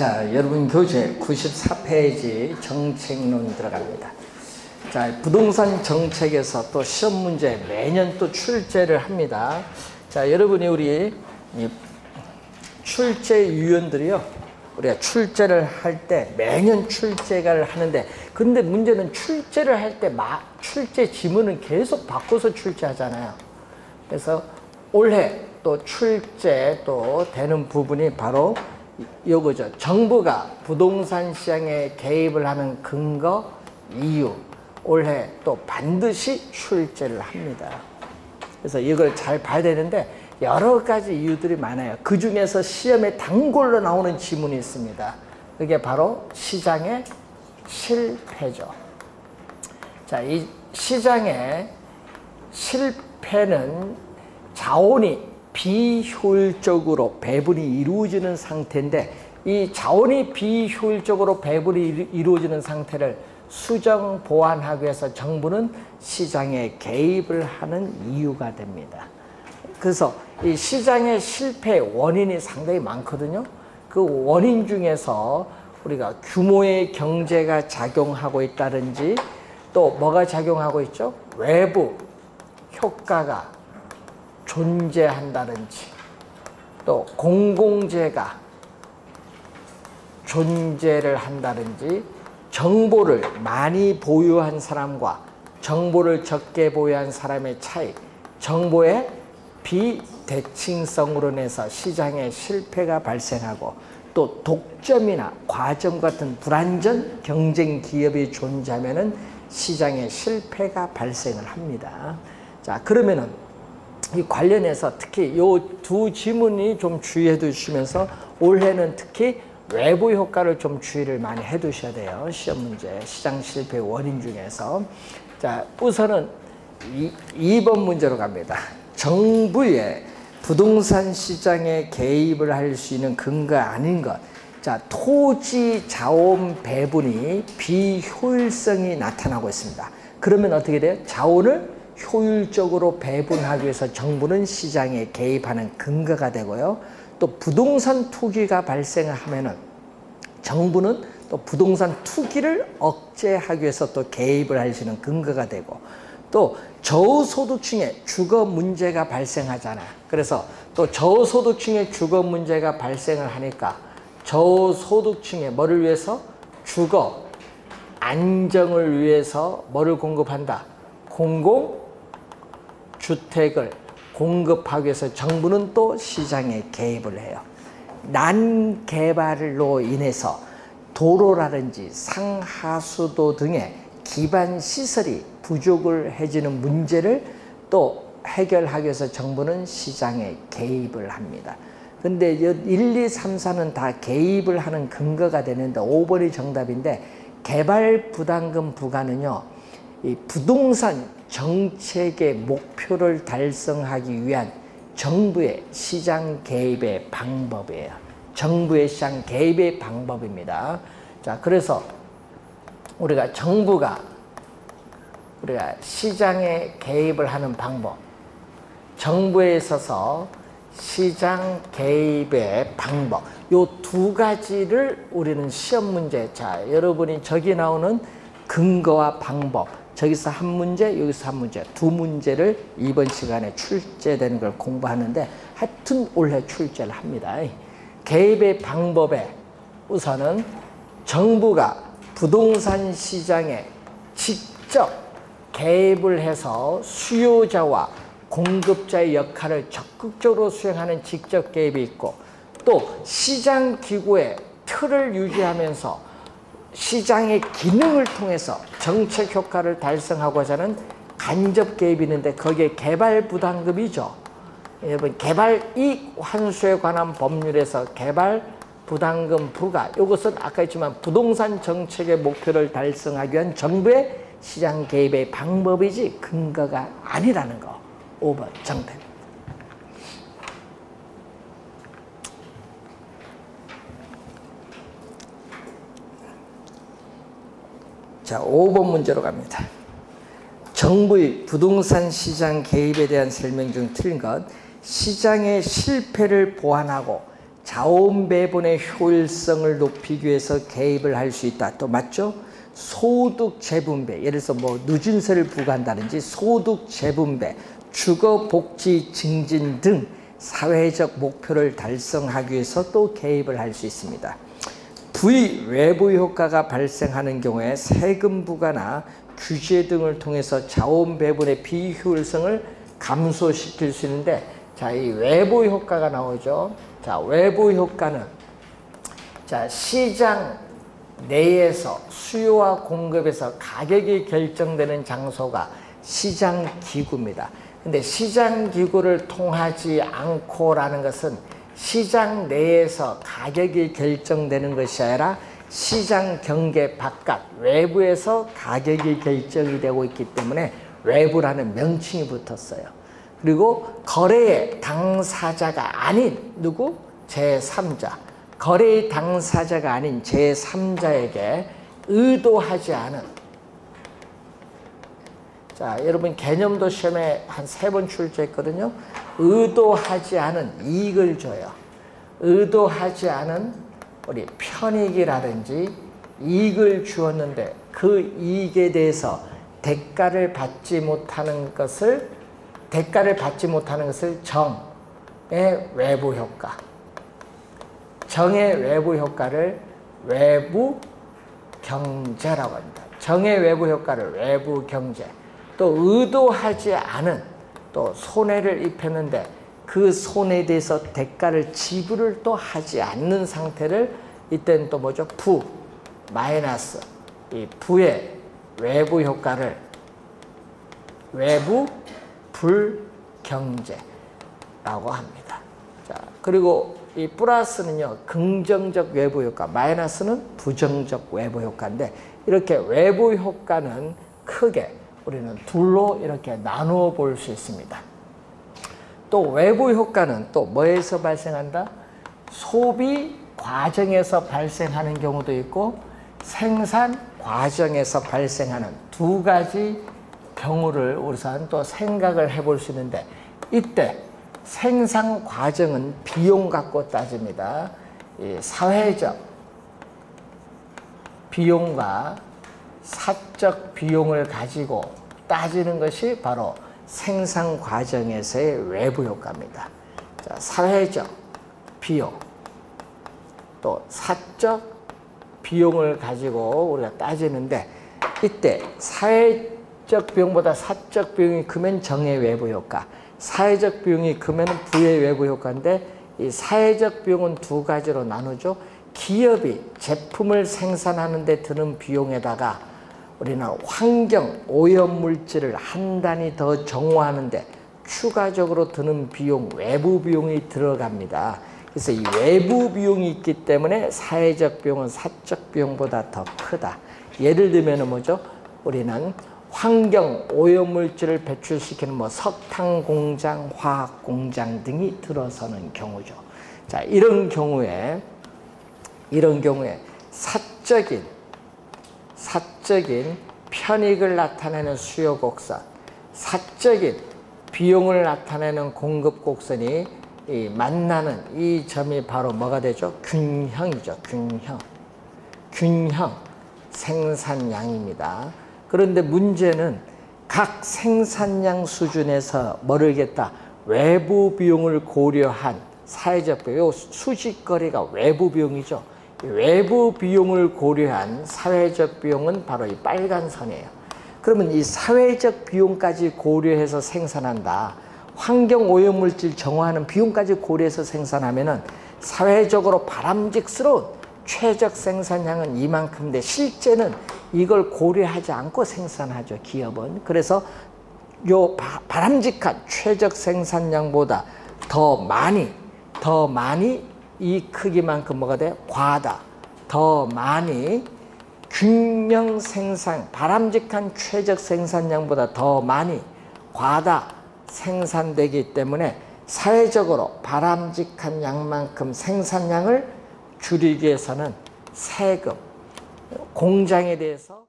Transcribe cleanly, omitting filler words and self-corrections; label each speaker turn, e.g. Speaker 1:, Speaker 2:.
Speaker 1: 자, 여러분 교재 94페이지 정책론 들어갑니다. 자, 부동산 정책에서 또 시험 문제 매년 또 출제를 합니다. 자, 여러분이 우리 출제위원들이요, 우리가 출제를 할 때 매년 출제를 하는데, 근데 문제는 출제를 할 때 출제 지문은 계속 바꿔서 출제하잖아요. 그래서 올해 또 출제 또 되는 부분이 바로 요거죠. 정부가 부동산 시장에 개입을 하는 근거, 이유, 올해 또 반드시 출제를 합니다. 그래서 이걸 잘 봐야 되는데 여러 가지 이유들이 많아요. 그 중에서 시험에 단골로 나오는 지문이 있습니다. 그게 바로 시장의 실패죠. 자, 이 시장의 실패는 자원이 비효율적으로 배분이 이루어지는 상태인데, 이 자원이 비효율적으로 배분이 이루어지는 상태를 수정 보완하기 위해서 정부는 시장에 개입을 하는 이유가 됩니다. 그래서 이 시장의 실패 원인이 상당히 많거든요. 그 원인 중에서 우리가 규모의 경제가 작용하고 있다든지, 또 뭐가 작용하고 있죠? 외부 효과가 존재한다든지, 또 공공재가 존재를 한다든지, 정보를 많이 보유한 사람과 정보를 적게 보유한 사람의 차이, 정보의 비대칭성으로 인해서 시장에 실패가 발생하고, 또 독점이나 과점 같은 불안전 경쟁 기업이 존재하면은 시장에 실패가 발생을 합니다. 자, 그러면은 이 관련해서 특히 요 두 지문이 좀 주의해 두시면서 올해는 특히 외부 효과를 좀 주의를 많이 해 두셔야 돼요. 시험 문제, 시장 실패 원인 중에서. 자, 우선은 2번 문제로 갑니다. 정부의 부동산 시장에 개입을 할 수 있는 근거 아닌 것. 자, 토지 자원 배분이 비효율성이 나타나고 있습니다. 그러면 어떻게 돼요? 자원을 효율적으로 배분하기 위해서 정부는 시장에 개입하는 근거가 되고요. 또 부동산 투기가 발생을 하면은 정부는 또 부동산 투기를 억제하기 위해서 또 개입을 할 수 있는 근거가 되고, 또 저소득층의 주거 문제가 발생하잖아요. 그래서 또 저소득층의 주거 문제가 발생을 하니까 저소득층의 뭐를 위해서? 주거 안정을 위해서 뭐를 공급한다? 공공주택을 공급하기 위해서 정부는 또 시장에 개입을 해요. 난개발로 인해서 도로라든지 상하수도 등의 기반 시설이 부족을 해지는 문제를 또 해결하기 위해서 정부는 시장에 개입을 합니다. 근데 1, 2, 3, 4는 다 개입을 하는 근거가 되는데 5번이 정답인데, 개발 부담금 부과는요, 이 부동산 정책의 목표를 달성하기 위한 정부의 시장 개입의 방법이에요. 정부의 시장 개입의 방법입니다. 자, 그래서 우리가 시장에 개입을 하는 방법, 정부에 있어서 시장 개입의 방법, 요 두 가지를 우리는 시험 문제, 자, 여러분이 저기 나오는 근거와 방법, 저기서 한 문제, 여기서 한 문제, 두 문제를 이번 시간에 출제되는 걸 공부하는데 하여튼 올해 출제를 합니다. 개입의 방법에 우선은 정부가 부동산 시장에 직접 개입을 해서 수요자와 공급자의 역할을 적극적으로 수행하는 직접 개입이 있고, 또 시장 기구의 틀을 유지하면서 시장의 기능을 통해서 정책 효과를 달성하고자 하는 간접 개입이 있는데, 거기에 개발 부담금이죠. 여러분, 개발 이익 환수에 관한 법률에서 개발 부담금 부과, 이것은 아까 했지만 부동산 정책의 목표를 달성하기 위한 정부의 시장 개입의 방법이지 근거가 아니라는 거. 5번 정답. 자, 5번 문제로 갑니다. 정부의 부동산 시장 개입에 대한 설명 중 틀린 것, 시장의 실패를 보완하고 자원 배분의 효율성을 높이기 위해서 개입을 할 수 있다. 또 맞죠? 소득 재분배, 예를 들어서 뭐 누진세를 부과한다든지 소득 재분배, 주거 복지 증진 등 사회적 목표를 달성하기 위해서 또 개입을 할 수 있습니다. 부의 외부 효과가 발생하는 경우에 세금 부과나 규제 등을 통해서 자원 배분의 비효율성을 감소시킬 수 있는데, 자, 이 외부 효과가 나오죠. 자, 외부 효과는 자, 시장 내에서 수요와 공급에서 가격이 결정되는 장소가 시장 기구입니다. 근데 시장 기구를 통하지 않고라는 것은 시장 내에서 가격이 결정되는 것이 아니라 시장 경계 바깥 외부에서 가격이 결정이 되고 있기 때문에 외부라는 명칭이 붙었어요. 그리고 거래의 당사자가 아닌 누구? 제3자. 거래의 당사자가 아닌 제3자에게 의도하지 않은, 자, 여러분 개념도 시험에 한 3번 출제했거든요. 의도하지 않은 이익을 줘요. 의도하지 않은 우리 편익이라든지 이익을 주었는데 그 이익에 대해서 대가를 받지 못하는 것을 정의 외부 효과. 정의 외부 효과를 외부 경제라고 합니다. 정의 외부 효과를 외부 경제. 또 의도하지 않은 또 손해를 입혔는데 그 손해에 대해서 대가를 지불을 또 하지 않는 상태를 이때는 또 뭐죠? 부, 마이너스. 이 부의 외부 효과를 외부 불경제라고 합니다. 자, 그리고 이 플러스는요, 긍정적 외부 효과, 마이너스는 부정적 외부 효과인데, 이렇게 외부 효과는 크게 우리는 둘로 이렇게 나누어 볼 수 있습니다. 또 외부 효과는 또 뭐에서 발생한다? 소비 과정에서 발생하는 경우도 있고 생산 과정에서 발생하는 두 가지 경우를 우선 또 생각을 해볼 수 있는데, 이때 생산 과정은 비용 갖고 따집니다. 이 사회적 비용과 사적 비용을 가지고 따지는 것이 바로 생산 과정에서의 외부 효과입니다. 자, 사회적 비용, 또 사적 비용을 가지고 우리가 따지는데, 이때 사회적 비용보다 사적 비용이 크면 정의 외부 효과, 사회적 비용이 크면 부의 외부 효과인데, 이 사회적 비용은 두 가지로 나누죠. 기업이 제품을 생산하는 데 드는 비용에다가 우리는 환경 오염물질을 한 단위 더 정화하는데 추가적으로 드는 비용, 외부 비용이 들어갑니다. 그래서 이 외부 비용이 있기 때문에 사회적 비용은 사적 비용보다 더 크다. 예를 들면 뭐죠? 우리는 환경 오염물질을 배출시키는 뭐 석탄 공장, 화학 공장 등이 들어서는 경우죠. 자, 이런 경우에 사적인 편익을 나타내는 수요 곡선, 사적인 비용을 나타내는 공급 곡선이 만나는 이 점이 바로 뭐가 되죠? 균형이죠. 균형 생산량입니다. 그런데 문제는 각 생산량 수준에서 뭐를겠다? 외부 비용을 고려한 사회적 비용, 수직거래가 외부 비용이죠. 외부 비용을 고려한 사회적 비용은 바로 이 빨간 선이에요. 그러면 이 사회적 비용까지 고려해서 생산한다. 환경 오염물질 정화하는 비용까지 고려해서 생산하면은 사회적으로 바람직스러운 최적 생산량은 이만큼인데 실제는 이걸 고려하지 않고 생산하죠, 기업은. 그래서 요 바람직한 최적 생산량보다 더 많이 이 크기만큼 뭐가 돼? 과다. 더 많이 균형 생산, 바람직한 최적 생산량보다 더 많이 과다 생산되기 때문에 사회적으로 바람직한 양만큼 생산량을 줄이기 위해서는 세금, 공장에 대해서